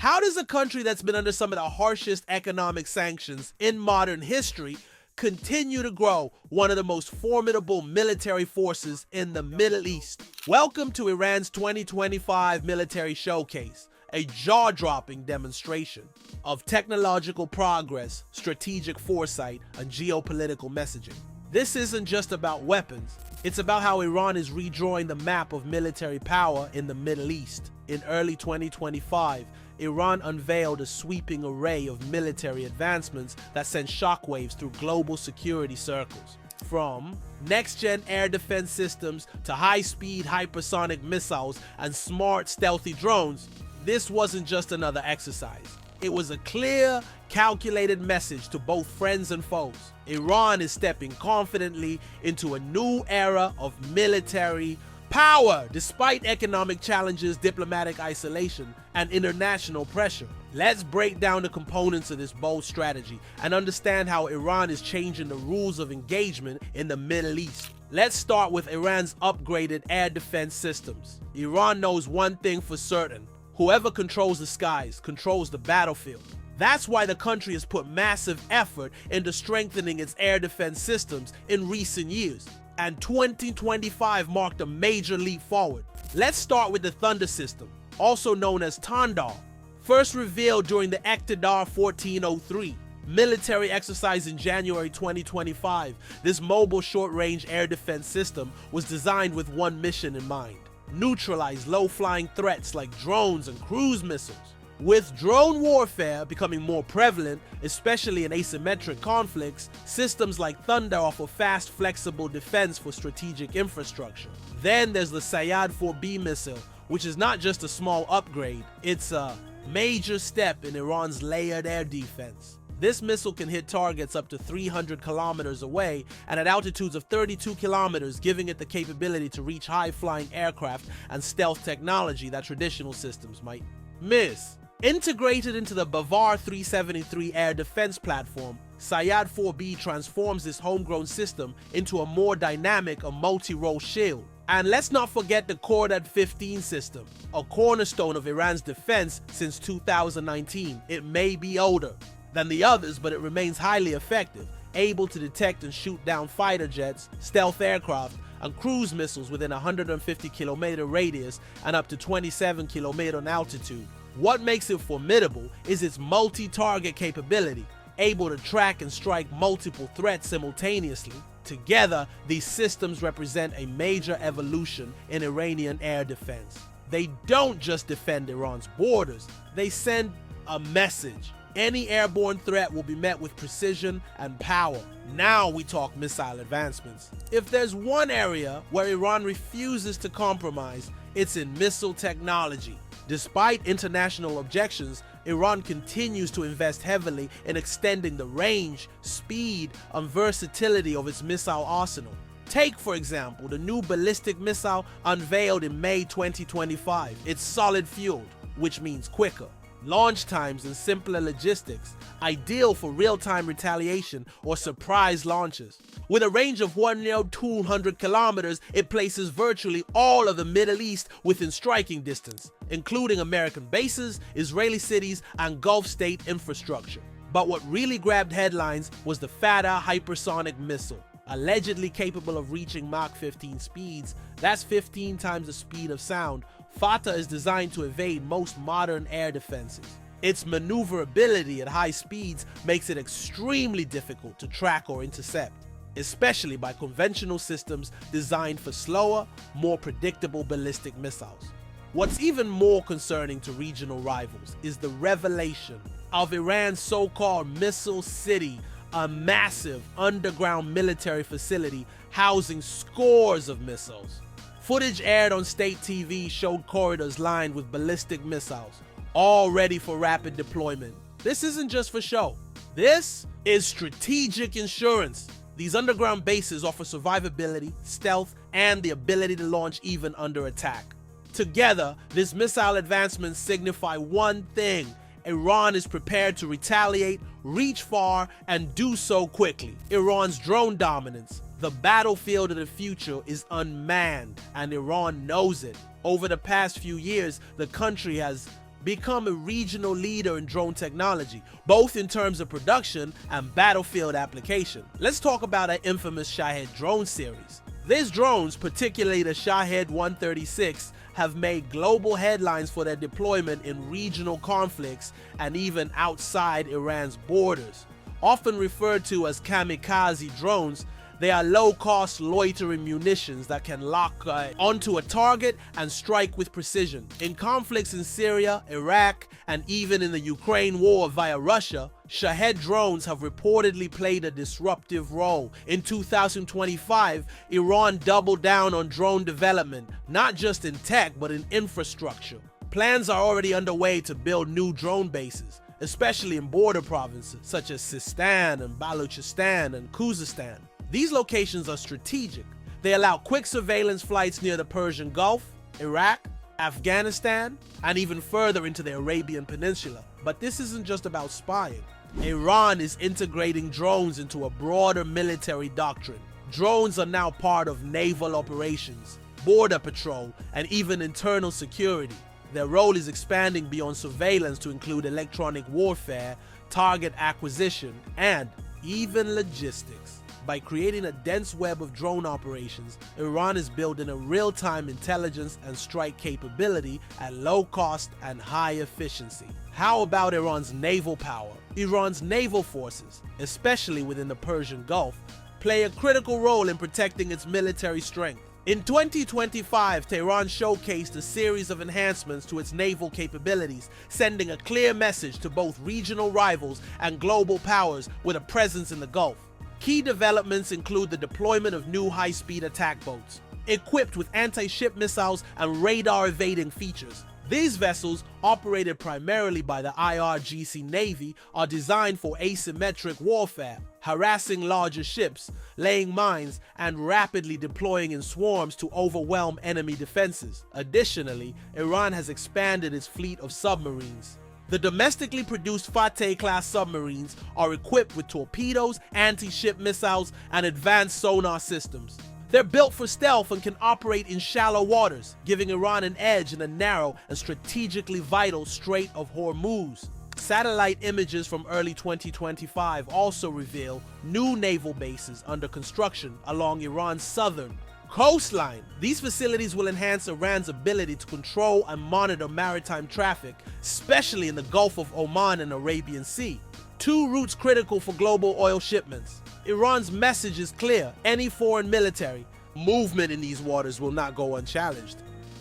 How does a country that's been under some of the harshest economic sanctions in modern history continue to grow one of the most formidable military forces in the Middle East? Welcome to Iran's 2025 military showcase, a jaw-dropping demonstration of technological progress, strategic foresight, and geopolitical messaging. This isn't just about weapons, it's about how Iran is redrawing the map of military power in the Middle East. In early 2025, Iran unveiled a sweeping array of military advancements that sent shockwaves through global security circles. From next-gen air defense systems to high-speed hypersonic missiles and smart stealthy drones, this wasn't just another exercise. It was a clear, calculated message to both friends and foes. Iran is stepping confidently into a new era of military power, despite economic challenges, diplomatic isolation, and international pressure. Let's break down the components of this bold strategy and understand how Iran is changing the rules of engagement in the Middle East. Let's start with Iran's upgraded air defense systems. Iran knows one thing for certain: whoever controls the skies controls the battlefield. That's why the country has put massive effort into strengthening its air defense systems in recent years, and 2025 marked a major leap forward. Let's start with the Thunder system, also known as Tandar. First revealed during the Iqtidar 1403 military exercise in January 2025, this mobile short-range air defense system was designed with one mission in mind: neutralize low-flying threats like drones and cruise missiles. With drone warfare becoming more prevalent, especially in asymmetric conflicts, systems like Thunder offer fast, flexible defense for strategic infrastructure. Then there's the Sayyad 4B missile, which is not just a small upgrade, it's a major step in Iran's layered air defense. This missile can hit targets up to 300 kilometers away and at altitudes of 32 kilometers, giving it the capability to reach high-flying aircraft and stealth technology that traditional systems might miss. Integrated into the Bavar 373 air defense platform, Sayyad 4B transforms this homegrown system into a more dynamic and multi-role shield. And let's not forget the Khordad 15 system, a cornerstone of Iran's defense since 2019. It may be older than the others, but it remains highly effective, able to detect and shoot down fighter jets, stealth aircraft, and cruise missiles within a 150 kilometer radius and up to 27 kilometer in altitude. What makes it formidable is its multi-target capability, able to track and strike multiple threats simultaneously. Together, these systems represent a major evolution in Iranian air defense. They don't just defend Iran's borders, they send a message. Any airborne threat will be met with precision and power. Now we talk missile advancements. If there's one area where Iran refuses to compromise, it's in missile technology. Despite international objections, Iran continues to invest heavily in extending the range, speed, and versatility of its missile arsenal. Take, for example, the new ballistic missile unveiled in May 2025. It's solid-fueled, which means quicker launch times and simpler logistics, ideal for real-time retaliation or surprise launches. With a range of 200 kilometers, it places virtually all of the Middle East within striking distance, including American bases, Israeli cities, and Gulf state infrastructure. But what really grabbed headlines was the Fatah hypersonic missile. Allegedly capable of reaching Mach 15 speeds, that's 15 times the speed of sound, Fatah is designed to evade most modern air defenses. Its maneuverability at high speeds makes it extremely difficult to track or intercept, especially by conventional systems designed for slower, more predictable ballistic missiles. What's even more concerning to regional rivals is the revelation of Iran's so-called Missile City, a massive underground military facility housing scores of missiles. Footage aired on state TV showed corridors lined with ballistic missiles, all ready for rapid deployment. This isn't just for show. This is strategic insurance. These underground bases offer survivability, stealth, and the ability to launch even under attack. Together, these missile advancements signify one thing: Iran is prepared to retaliate, reach far, and do so quickly. Iran's drone dominance, the battlefield of the future, is unmanned, and Iran knows it. Over the past few years, the country has become a regional leader in drone technology, both in terms of production and battlefield application. Let's talk about our infamous Shahed drone series. These drones, particularly the Shahed 136, have made global headlines for their deployment in regional conflicts and even outside Iran's borders. Often referred to as kamikaze drones, they are low-cost loitering munitions that can lock onto a target and strike with precision. In conflicts in Syria, Iraq, and even in the Ukraine war via Russia, Shahed drones have reportedly played a disruptive role. In 2025, Iran doubled down on drone development, not just in tech but in infrastructure. Plans are already underway to build new drone bases, especially in border provinces such as Sistan and Balochistan and Khuzestan. These locations are strategic. They allow quick surveillance flights near the Persian Gulf, Iraq, Afghanistan, and even further into the Arabian Peninsula. But this isn't just about spying. Iran is integrating drones into a broader military doctrine. Drones are now part of naval operations, border patrol, and even internal security. Their role is expanding beyond surveillance to include electronic warfare, target acquisition, and even logistics. By creating a dense web of drone operations, Iran is building a real-time intelligence and strike capability at low cost and high efficiency. How about Iran's naval power? Iran's naval forces, especially within the Persian Gulf, play a critical role in protecting its military strength. In 2025, Tehran showcased a series of enhancements to its naval capabilities, sending a clear message to both regional rivals and global powers with a presence in the Gulf. Key developments include the deployment of new high-speed attack boats, equipped with anti-ship missiles and radar-evading features. These vessels, operated primarily by the IRGC Navy, are designed for asymmetric warfare, harassing larger ships, laying mines, and rapidly deploying in swarms to overwhelm enemy defenses. Additionally, Iran has expanded its fleet of submarines. The domestically produced Fateh-class submarines are equipped with torpedoes, anti-ship missiles, and advanced sonar systems. They're built for stealth and can operate in shallow waters, giving Iran an edge in the narrow and strategically vital Strait of Hormuz. Satellite images from early 2025 also reveal new naval bases under construction along Iran's southern coastline. These facilities will enhance Iran's ability to control and monitor maritime traffic, especially in the Gulf of Oman and Arabian Sea, two routes critical for global oil shipments. Iran's message is clear: any foreign military movement in these waters will not go unchallenged.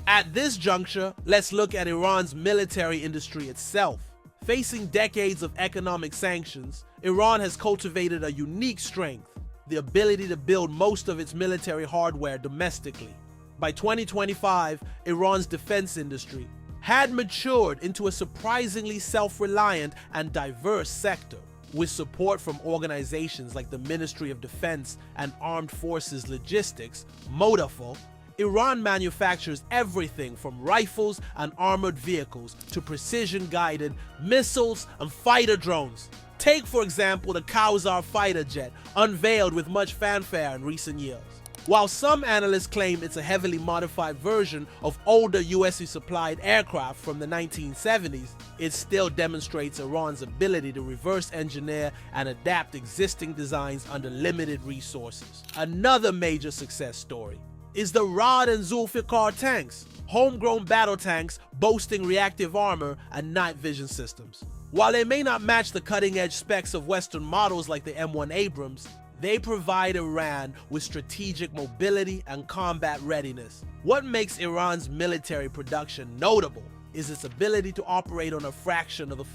At this juncture, let's look at Iran's military industry itself. Facing decades of economic sanctions, Iran has cultivated a unique strength: the ability to build most of its military hardware domestically. By 2025, Iran's defense industry had matured into a surprisingly self-reliant and diverse sector. With support from organizations like the Ministry of Defense and Armed Forces Logistics, MODAFO, Iran manufactures everything from rifles and armored vehicles to precision-guided missiles and fighter drones. Take, for example, the Kawsar fighter jet, unveiled with much fanfare in recent years. While some analysts claim it's a heavily modified version of older US-supplied aircraft from the 1970s, it still demonstrates Iran's ability to reverse engineer and adapt existing designs under limited resources. Another major success story is the Rad and Zulfikar tanks, homegrown battle tanks boasting reactive armor and night vision systems. While they may not match the cutting-edge specs of Western models like the M1 Abrams, they provide Iran with strategic mobility and combat readiness. What makes Iran's military production notable is its ability to operate on a fraction of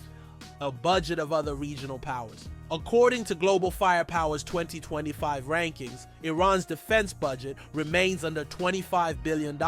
a budget of other regional powers. According to Global Firepower's 2025 rankings, Iran's defense budget remains under $25 billion.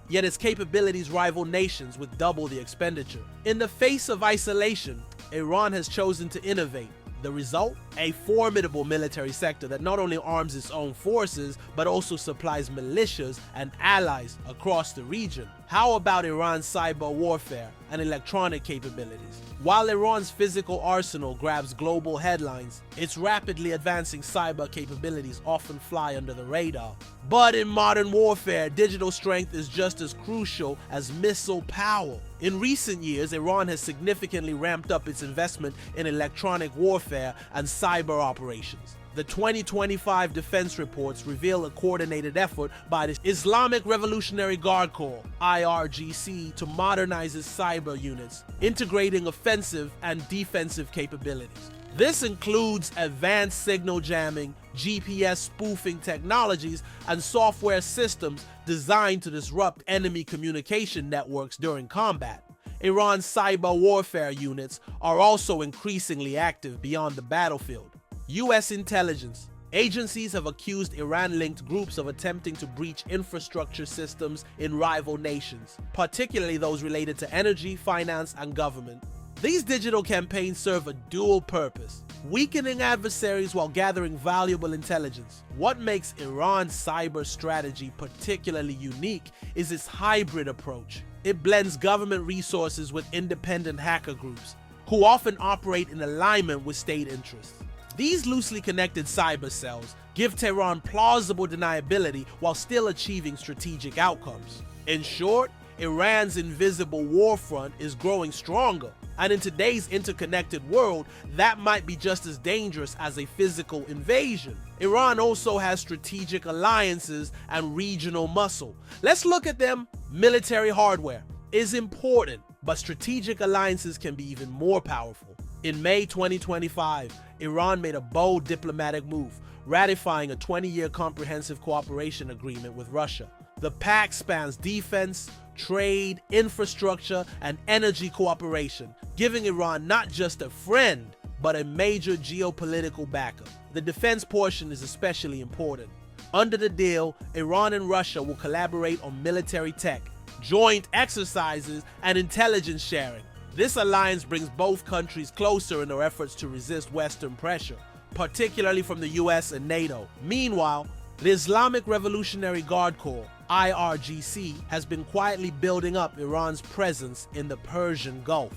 Yet its capabilities rival nations with double the expenditure. In the face of isolation, Iran has chosen to innovate. The result? a formidable military sector that not only arms its own forces, but also supplies militias and allies across the region. How about Iran's cyber warfare and electronic capabilities? While Iran's physical arsenal grabs global headlines, its rapidly advancing cyber capabilities often fly under the radar. But in modern warfare, digital strength is just as crucial as missile power. In recent years, Iran has significantly ramped up its investment in electronic warfare and cyber operations. The 2025 defense reports reveal a coordinated effort by the Islamic Revolutionary Guard Corps, IRGC, to modernize its cyber units, integrating offensive and defensive capabilities. This includes advanced signal jamming, GPS spoofing technologies, and software systems designed to disrupt enemy communication networks during combat. Iran's cyber warfare units are also increasingly active beyond the battlefield. U.S. intelligence agencies have accused Iran-linked groups of attempting to breach infrastructure systems in rival nations, particularly those related to energy, finance, and government. These digital campaigns serve a dual purpose: weakening adversaries while gathering valuable intelligence. What makes Iran's cyber strategy particularly unique is its hybrid approach. It blends government resources with independent hacker groups, who often operate in alignment with state interests. These loosely connected cyber cells give Tehran plausible deniability while still achieving strategic outcomes. In short, Iran's invisible war front is growing stronger, and in today's interconnected world, that might be just as dangerous as a physical invasion. Iran also has strategic alliances and regional muscle. Let's look at them. Military hardware is important, but strategic alliances can be even more powerful. In May 2025, Iran made a bold diplomatic move, ratifying a 20-year comprehensive cooperation agreement with Russia. The pact spans defense, trade, infrastructure, and energy cooperation, giving Iran not just a friend, but a major geopolitical backer. The defense portion is especially important. Under the deal, Iran and Russia will collaborate on military tech, joint exercises, and intelligence sharing. This alliance brings both countries closer in their efforts to resist Western pressure, particularly from the US and NATO. Meanwhile, the Islamic Revolutionary Guard Corps, IRGC, has been quietly building up Iran's presence in the Persian Gulf.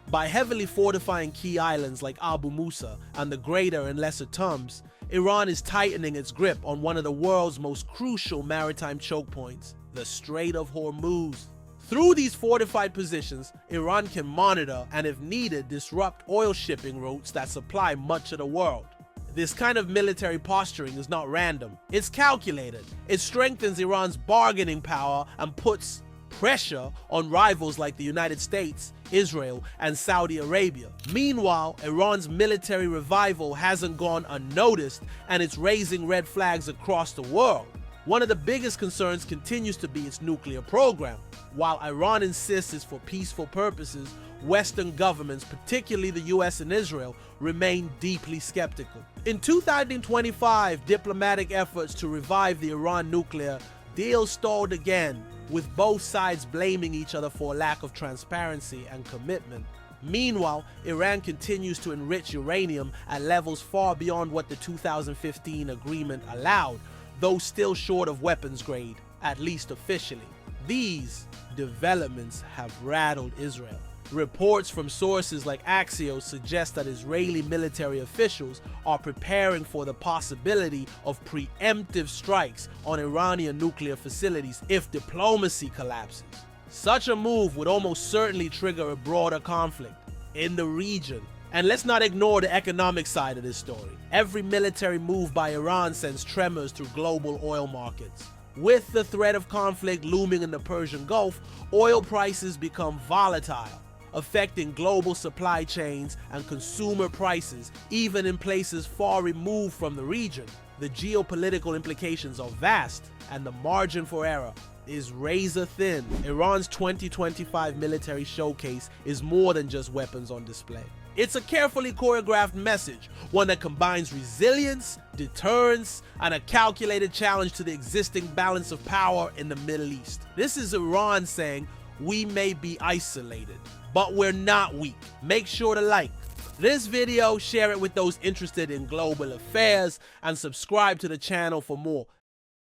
By heavily fortifying key islands like Abu Musa and the Greater and Lesser Tums, Iran is tightening its grip on one of the world's most crucial maritime choke points, the Strait of Hormuz. Through these fortified positions, Iran can monitor and, if needed, disrupt oil shipping routes that supply much of the world. This kind of military posturing is not random. It's calculated. It strengthens Iran's bargaining power and puts pressure on rivals like the United States, Israel, and Saudi Arabia. Meanwhile, Iran's military revival hasn't gone unnoticed, and it's raising red flags across the world. One of the biggest concerns continues to be its nuclear program. While Iran insists it's for peaceful purposes, Western governments, particularly the US and Israel, remain deeply skeptical. In 2025, diplomatic efforts to revive the Iran nuclear deal stalled again, with both sides blaming each other for a lack of transparency and commitment. Meanwhile, Iran continues to enrich uranium at levels far beyond what the 2015 agreement allowed, though still short of weapons grade, at least officially. These developments have rattled Israel. Reports from sources like Axios suggest that Israeli military officials are preparing for the possibility of preemptive strikes on Iranian nuclear facilities if diplomacy collapses. Such a move would almost certainly trigger a broader conflict in the region. And let's not ignore the economic side of this story. Every military move by Iran sends tremors through global oil markets. With the threat of conflict looming in the Persian Gulf, oil prices become volatile, affecting global supply chains and consumer prices, even in places far removed from the region. The geopolitical implications are vast, and the margin for error is razor thin. Iran's 2025 military showcase is more than just weapons on display. It's a carefully choreographed message, one that combines resilience, deterrence, and a calculated challenge to the existing balance of power in the Middle East. This is Iran saying, we may be isolated, but we're not weak. Make sure to like, this video, share it with those interested in global affairs, and subscribe to the channel for more.